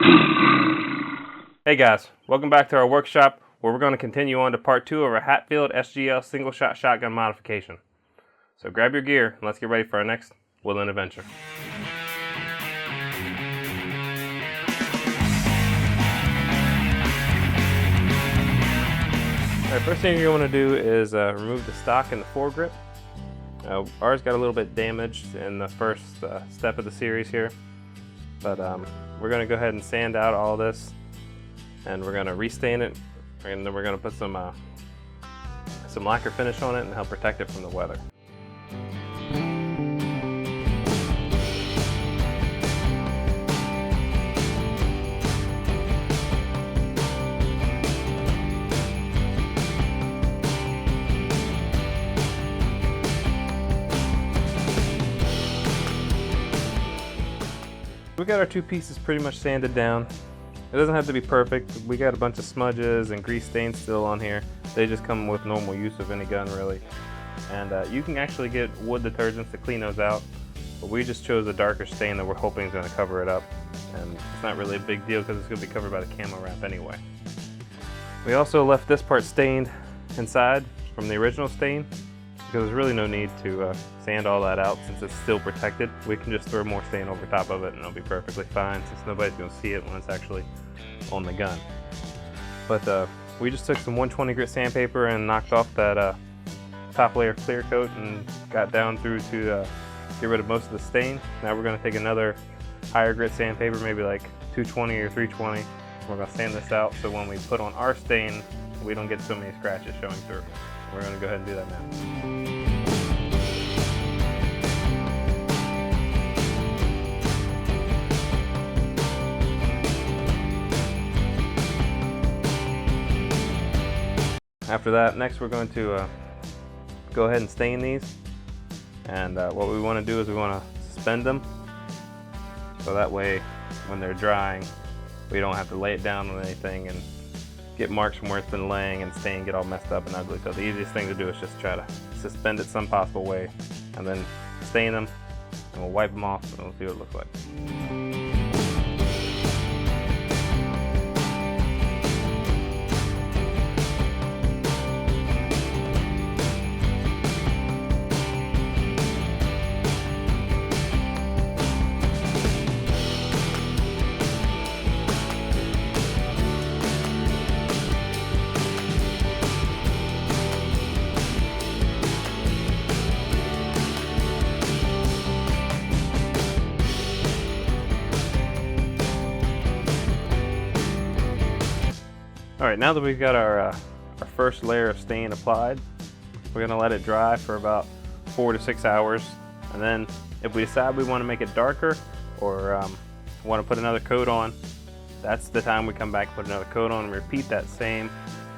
Hey guys, welcome back to our workshop where we're going to continue on to part 2 of our Hatfield SGL single shot shotgun modification. So grab your gear and let's get ready for our next woodland adventure. Alright, first thing you're going to do is remove the stock and the foregrip. Ours got a little bit damaged in the first step of the series here, but we're going to go ahead and sand out all this, and we're going to restain it, and then we're going to put some lacquer finish on it and help protect it from the weather. We got our two pieces pretty much sanded down. It doesn't have to be perfect. We got a bunch of smudges and grease stains still on here. They just come with normal use of any gun, really. And you can actually get wood detergents to clean those out, but we just chose a darker stain that we're hoping is going to cover it up. And it's not really a big deal because it's going to be covered by the camo wrap anyway. We also left this part stained inside from the original stain, because there's really no need to sand all that out since it's still protected. We can just throw more stain over top of it and it'll be perfectly fine since nobody's going to see it when it's actually on the gun. But we just took some 120 grit sandpaper and knocked off that top layer of clear coat and got down through to get rid of most of the stain. Now we're going to take another higher grit sandpaper, maybe like 220 or 320. We're going to sand this out so when we put on our stain, we don't get so many scratches showing through. We're going to go ahead and do that now. After that, next we're going to go ahead and stain these. And what we want to do is we want to suspend them. So that way, when they're drying, we don't have to lay it down on anything and get marks from where it's been laying and stain get all messed up and ugly. So the easiest thing to do is just try to suspend it some possible way and then stain them, and we'll wipe them off and we'll see what it looks like. Alright, now that we've got our first layer of stain applied, we're going to let it dry for about 4 to 6 hours. And then if we decide we want to make it darker or want to put another coat on, that's the time we come back, put another coat on, and repeat that same.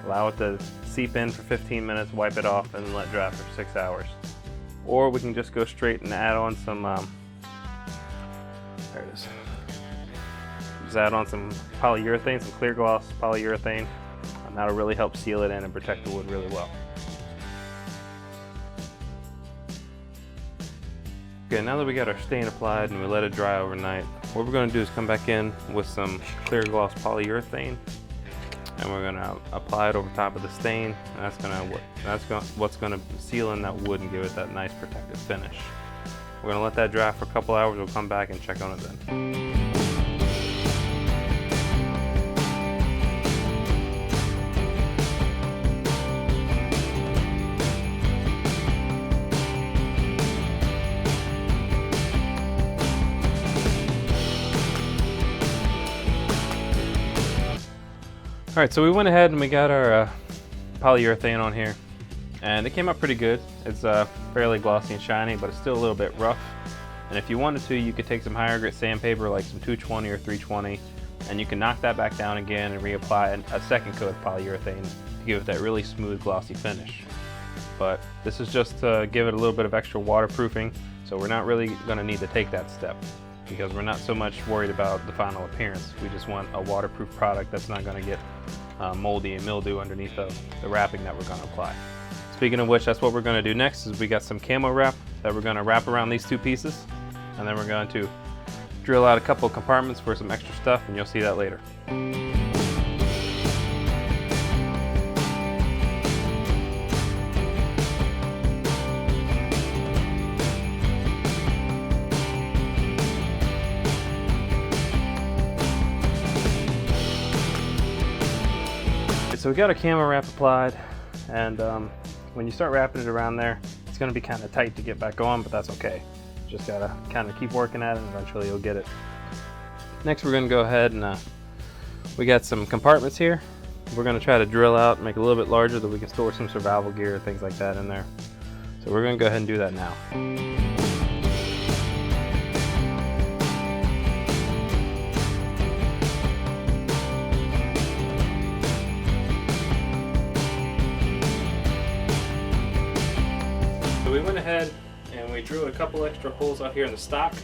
Allow it to seep in for 15 minutes, wipe it off, and then let it dry for 6 hours. Or we can just go straight and add on some, there it is. Just add on some polyurethane, some clear gloss polyurethane, and that'll really help seal it in and protect the wood really well. Okay, now that we got our stain applied and we let it dry overnight, what we're going to do is come back in with some clear gloss polyurethane, and we're going to apply it over top of the stain, and that's what's going to seal in that wood and give it that nice protective finish. We're going to let that dry for a couple hours. We'll come back and check on it then. Alright, so we went ahead and we got our polyurethane on here, and it came out pretty good. It's fairly glossy and shiny, but it's still a little bit rough. And if you wanted to, you could take some higher grit sandpaper like some 220 or 320, and you can knock that back down again and reapply a second coat of polyurethane to give it that really smooth glossy finish. But this is just to give it a little bit of extra waterproofing, so we're not really going to need to take that step because we're not so much worried about the final appearance. We just want a waterproof product that's not going to get moldy and mildew underneath the wrapping that we're going to apply. Speaking of which, that's what we're going to do next. Is we got some camo wrap that we're going to wrap around these two pieces, and then we're going to drill out a couple of compartments for some extra stuff, and you'll see that later. So we got our camo wrap applied, and when you start wrapping it around there, it's going to be kind of tight to get back on, but that's okay. Just gotta kind of keep working at it, and eventually you'll get it. Next, we're going to go ahead and we got some compartments here. We're going to try to drill out, make it a little bit larger, that we can store some survival gear, things like that in there. So we're going to go ahead and do that now. We went ahead and we drew a couple extra holes out here in the stock.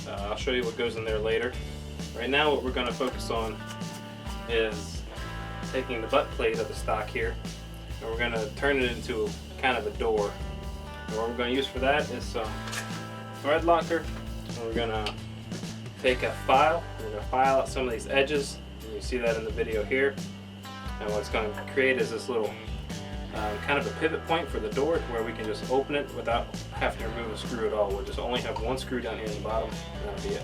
I'll show you what goes in there later. Right now what we're going to focus on is taking the butt plate of the stock here, and we're going to turn it into kind of a door. And what we're going to use for that is some thread locker, and we're going to take a file, we're going to file out some of these edges, and you see that in the video here. And what it's going to create is this little kind of a pivot point for the door, where we can just open it without having to remove a screw at all. We'll just only have one screw down here in the bottom, and that'll be it.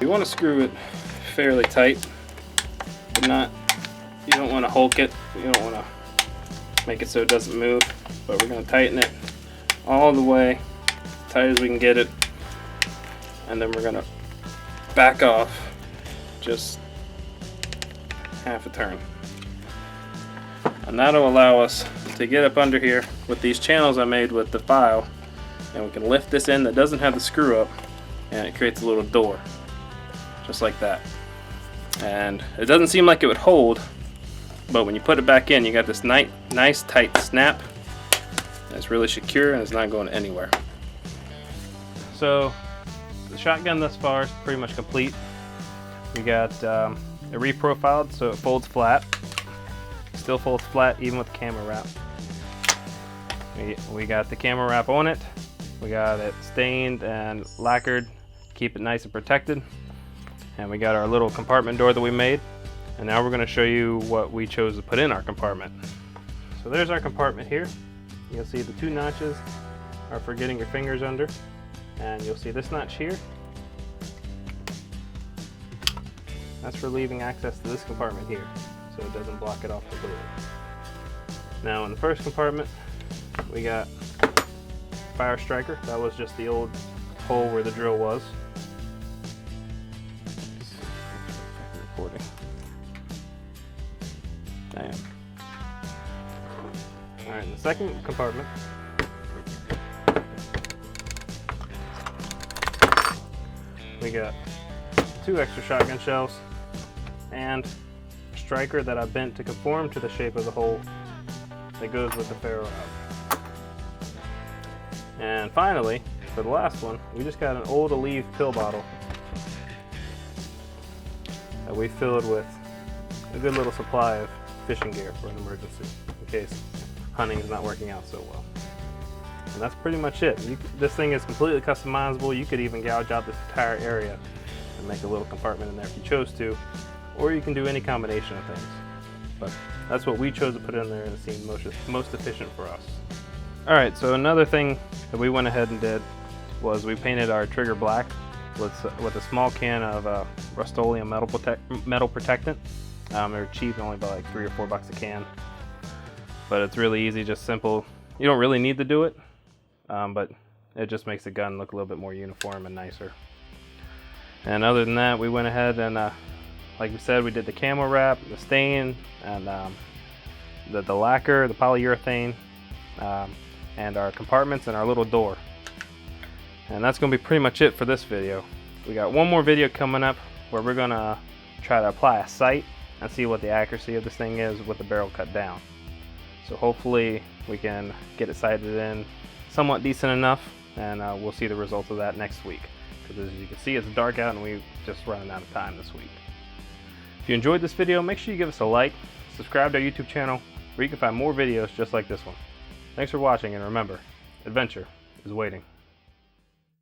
You want to screw it fairly tight, but you don't want to hulk it. You don't want to make it so it doesn't move, but we're going to tighten it all the way, as tight as we can get it, and then we're going to back off just half a turn. And that'll allow us to get up under here with these channels I made with the file, and we can lift this end that doesn't have the screw up, and it creates a little door, just like that. And it doesn't seem like it would hold, but when you put it back in, you got this nice tight snap. It's really secure and it's not going anywhere. So the shotgun thus far is pretty much complete. We got it reprofiled so it folds flat. Still folds flat even with the camo wrap. We got the camo wrap on it. We got it stained and lacquered, keep it nice and protected. And we got our little compartment door that we made. And now we're going to show you what we chose to put in our compartment. So there's our compartment here. You'll see the two notches are for getting your fingers under, and you'll see this notch here. That's for leaving access to this compartment here, so it doesn't block it off the door. Now in the first compartment, we got fire striker. That was just the old hole where the drill was. Recording. Damn. Alright, in the second compartment, we got two extra shotgun shells and a striker that I bent to conform to the shape of the hole that goes with the ferro rod. And finally, for the last one, we just got an old Aleve pill bottle that we filled with a good little supply of fishing gear for an emergency, in case hunting is not working out so well. And that's pretty much it. This thing is completely customizable. You could even gouge out this entire area and make a little compartment in there if you chose to, or you can do any combination of things. But that's what we chose to put in there, and it seemed most efficient for us. Alright, so another thing that we went ahead and did was we painted our trigger black with a small can of Rust-Oleum metal protectant. They're cheap, only about like $3 or $4 a can. But it's really easy, just simple. You don't really need to do it, but it just makes the gun look a little bit more uniform and nicer. And other than that, we went ahead and, like we said, we did the camo wrap, the stain, and the lacquer, the polyurethane, and our compartments and our little door. And that's going to be pretty much it for this video. We got one more video coming up where we're going to try to apply a sight and see what the accuracy of this thing is with the barrel cut down. So hopefully we can get it sighted in somewhat decent enough, and we'll see the results of that next week. Because as you can see, it's dark out and we're just running out of time this week. If you enjoyed this video, make sure you give us a like, subscribe to our YouTube channel, where you can find more videos just like this one. Thanks for watching, and remember, adventure is waiting.